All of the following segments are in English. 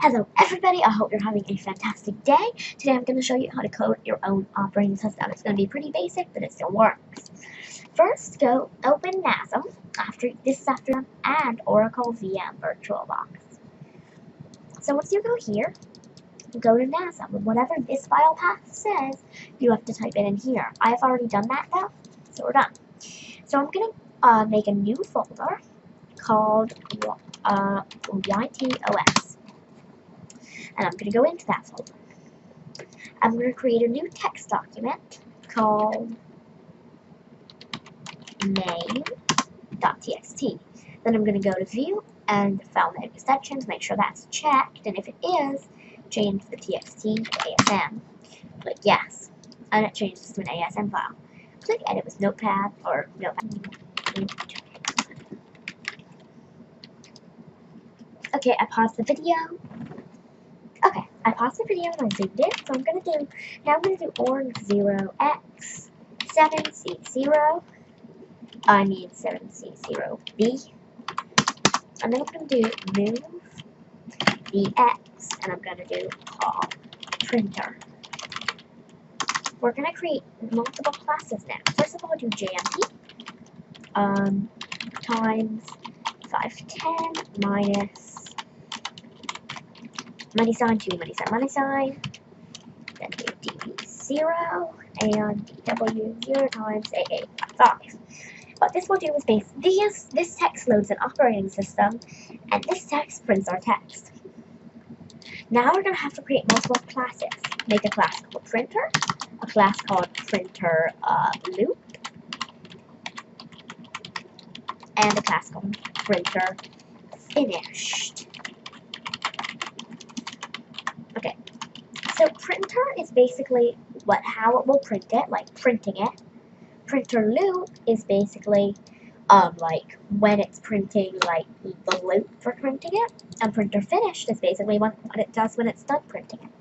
Hello everybody, I hope you're having a fantastic day. Today I'm going to show you how to code your own operating system. It's going to be pretty basic, but it still works. First, go open NASM, after them, and Oracle VM VirtualBox. So once you go here, go to NASM, and whatever this file path says, you have to type it in here. I've already done that though, so we're done. So I'm going to make a new folder called BUNGEECORD. And I'm going to go into that folder. I'm going to create a new text document called main.txt. Then I'm going to go to View and File Name Extensions, make sure that's checked, and if it is, change the txt to ASM. Click Yes, and it changes to an ASM file. Click Edit with Notepad or Notepad. Okay, I paused the video. Okay, I paused the video and I zoomed in, so I'm going to do orange0x7c0, 7c0b, and then I'm going to do move the x, and I'm going to do call printer. We're going to create multiple classes now. First of all, do JMP times 510 minus money sign, 2 money sign, money sign, then do db0 and dw0 times AA5. What this will do is this text loads an operating system, and this text prints our text. Now we're going to have to create multiple classes. Make a class called printer, a class called printer loop, and a class called printer finished. Okay, so printer is basically how it will print it, like printing it. Printer loop is basically like when it's printing, like the loop for printing it. And printer finished is basically what it does when it's done printing it.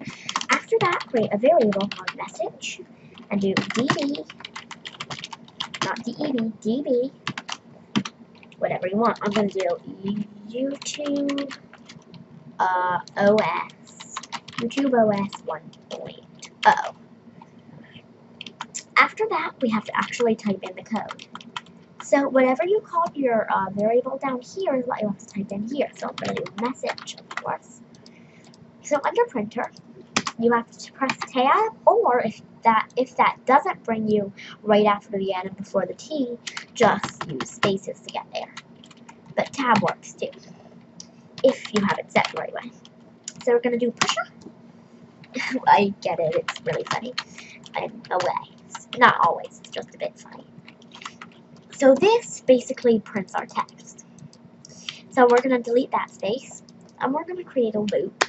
After that, create a variable called message and do db, not deb, db, whatever you want. I'm going to do YouTube OS 1.0. After that, we have to actually type in the code. So whatever you call your variable down here is what you have to type in here. So I'm going to do message, of course. So under printer, you have to press tab, or if that doesn't bring you right after the N and before the T, just use spaces to get there. But tab works too, if you have it set the right way. So we're going to do pusher. I get it, it's really funny. In a way. Not always, it's just a bit funny. So this basically prints our text. So we're going to delete that space, and we're going to create a loop.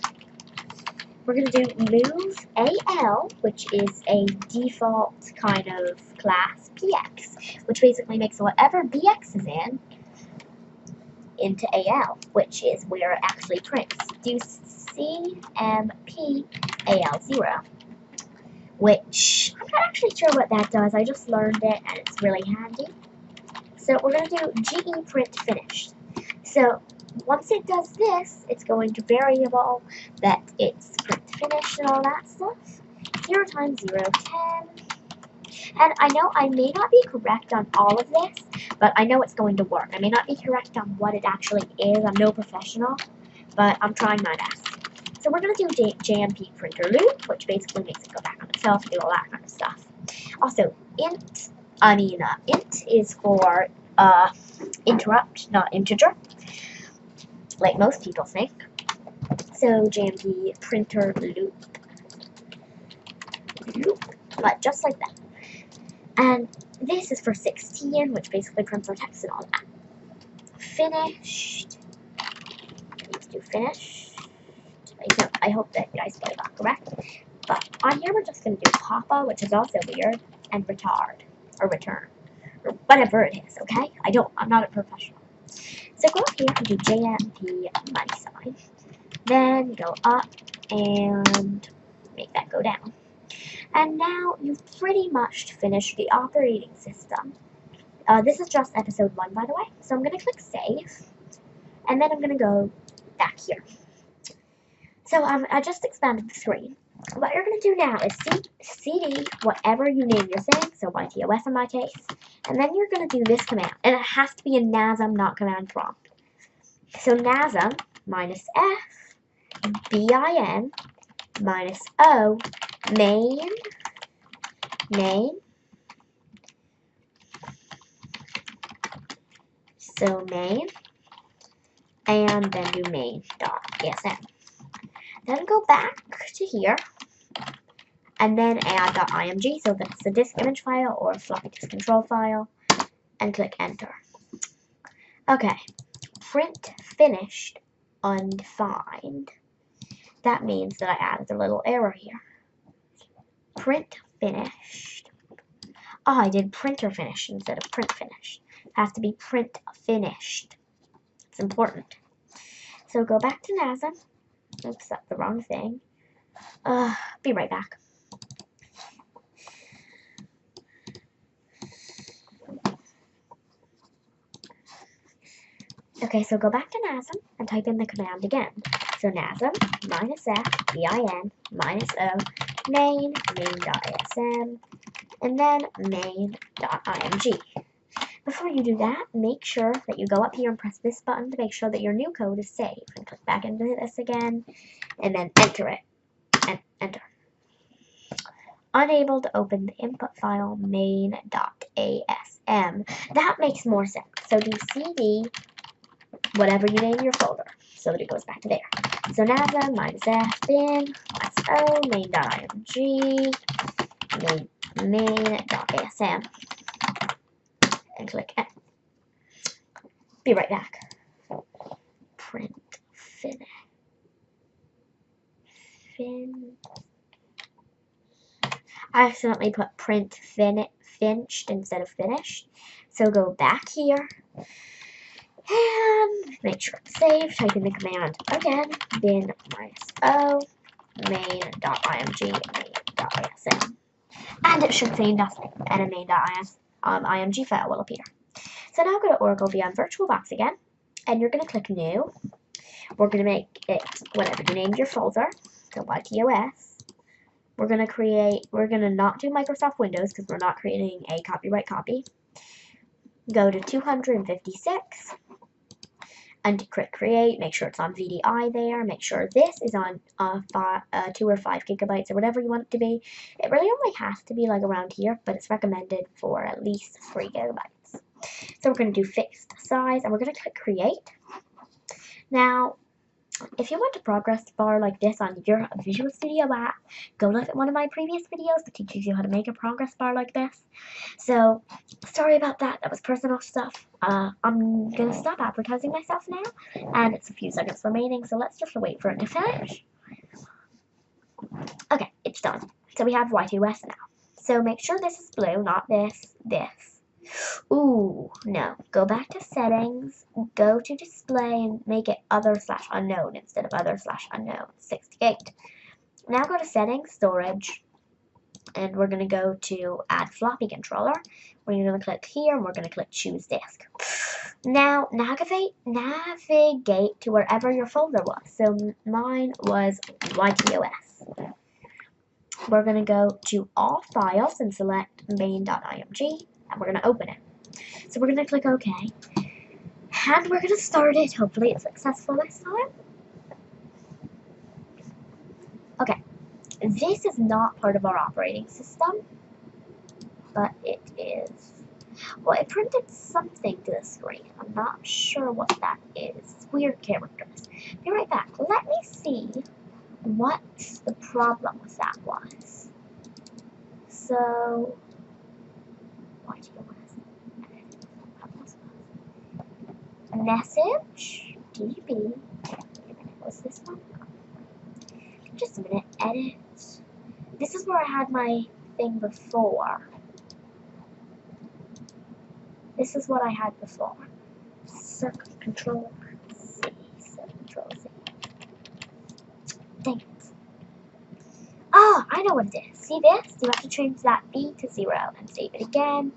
We're going to do move AL, which is a default kind of class, PX, which basically makes whatever BX is in into AL, which is where it actually prints. Do CMP AL0, which I'm not actually sure what that does. I just learned it and it's really handy. So we're going to do GE print finished. So once it does this, it's going to variable that it's print finished and all that stuff. 0 times 0, 10. And I know I may not be correct on all of this, but I know it's going to work. I may not be correct on what it actually is. I'm no professional, but I'm trying my best. So we're going to do JMP printer loop, which basically makes it go back on itself and do all that kind of stuff. Also, int is for interrupt, not integer, like most people think. So JMP printer loop, but just like that. And this is for 16, which basically prints our text and all that. Finished. Let's do finished. I hope that I spelled that correct. But on here we're just going to do papa, which is also weird, and retard, or return, or whatever it is, okay? I'm not a professional. So go up here and do JMP money sign. Then go up and make that go down. And now you've pretty much finished the operating system. This is just episode 1, by the way. So I'm going to click save. And then I'm going to go back here. So I just expanded the screen. What you're going to do now is cd whatever you name your thing, so YTOS in my case, and then you're going to do this command, and it has to be a NASM, not command prompt. So NASM minus F bin minus O main so main, and then do main.asm. Then go back to here, and then add .img, so that's a disk image file or a floppy disk control file, and click enter. Okay, print finished undefined. That means that I added a little error here. Print finished. Oh, I did printer finished instead of print finished. It has to be print finished. It's important. So go back to NASM. Oops, that's the wrong thing. Be right back. Okay, so go back to NASM and type in the command again. So NASM minus F bin minus O main.asm, and then main.img. Before you do that, make sure that you go up here and press this button to make sure that your new code is saved. And click back into this again, and then enter it. And enter. Unable to open the input file main.asm. That makes more sense. So do cd whatever you name your folder, so that it goes back to there. So NASM minus F bin minus O main.img main.asm, and click N. Be right back. Print finish. I accidentally put print finished instead of finished. So go back here and make sure it's saved. Type in the command again. Bin minus O main.img main.asm. And it should say nothing, and a main.img file will appear. So now go to Oracle VM VirtualBox again, and you're going to click New. We're going to make it whatever you named your folder, so YTOS. We're going to not do Microsoft Windows because we're not creating a copyright copy. Go to 256 and click Create. Make sure it's on VDI there. Make sure this is on 2 or 5 gigabytes or whatever you want it to be. It really only has to be like around here, but it's recommended for at least 3 gigabytes. So we're going to do fixed size, and we're going to click Create. Now, if you want a progress bar like this on your Visual Studio app, go look at one of my previous videos that teaches you how to make a progress bar like this. So, sorry about that. That was personal stuff. I'm going to stop advertising myself now, and it's a few seconds remaining, so let's just wait for it to finish. Okay, it's done. So we have YTOS now. So make sure this is blue, not this. Ooh, no. Go back to settings, go to display, and make it other/unknown instead of other/unknown. 68. Now go to settings, storage, and we're going to go to add floppy controller. We're going to click here, and we're going to click choose disk. Now navigate to wherever your folder was. So mine was YTOS. We're going to go to all files and select main.img. And we're going to open it. So we're going to click OK. And we're going to start it. Hopefully it's successful this time. Okay. This is not part of our operating system. But it is. Well, it printed something to the screen. I'm not sure what that is. It's weird characters. Be right back. Let me see what the problem with that was. So... message db. What's this one? Just a minute. Edit. This is where I had my thing before. This is what I had before. Control C. Control C. Dang it. Oh, I know what it is. See this? You have to change that B to 0 and save it again.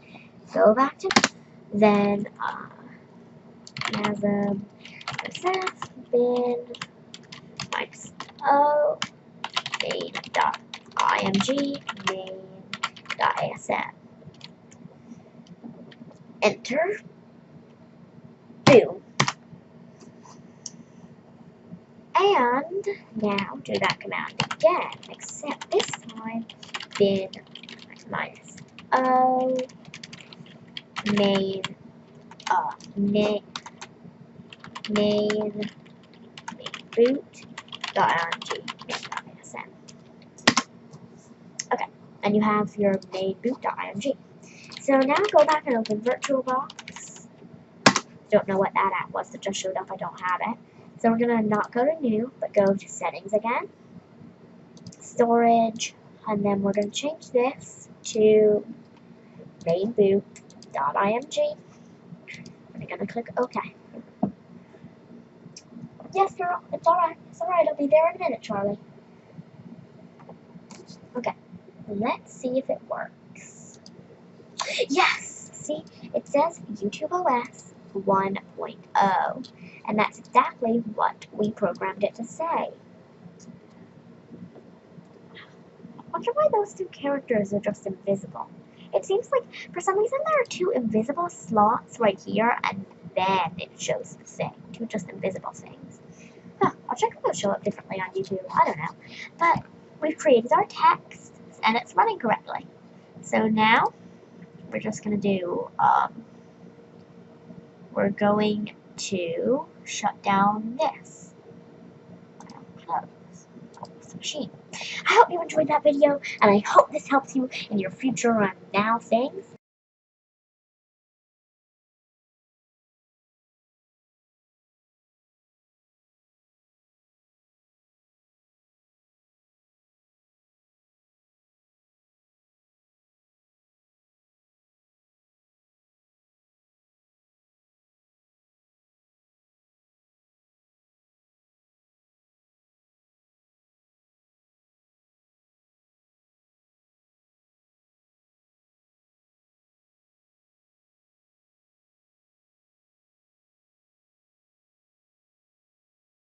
Go back to then NASM bin minus O main.img main.asm. Enter. Boom. And now do that command again, except this time bin minus O main boot.img. Okay, and you have your main boot.img. So now go back and open VirtualBox. Don't know what that app was that just showed up. I don't have it. So we're gonna not go to new, but go to settings again, storage, and then we're gonna change this to main boot.img. We're gonna click OK. Yes, girl, it's alright. It's alright. I'll be there in a minute, Charlie. Okay, let's see if it works. Yes! See, it says YouTube OS 1.0, and that's exactly what we programmed it to say. I wonder why those two characters are just invisible. It seems like, for some reason, there are two invisible slots right here, and then it shows the thing. Two just invisible things. Huh, I'll check if they'll show up differently on YouTube. I don't know. But we've created our text, and it's running correctly. So now, we're just going to do, we're going to shut down this. Close this machine. I hope you enjoyed that video, and I hope this helps you in your future now things.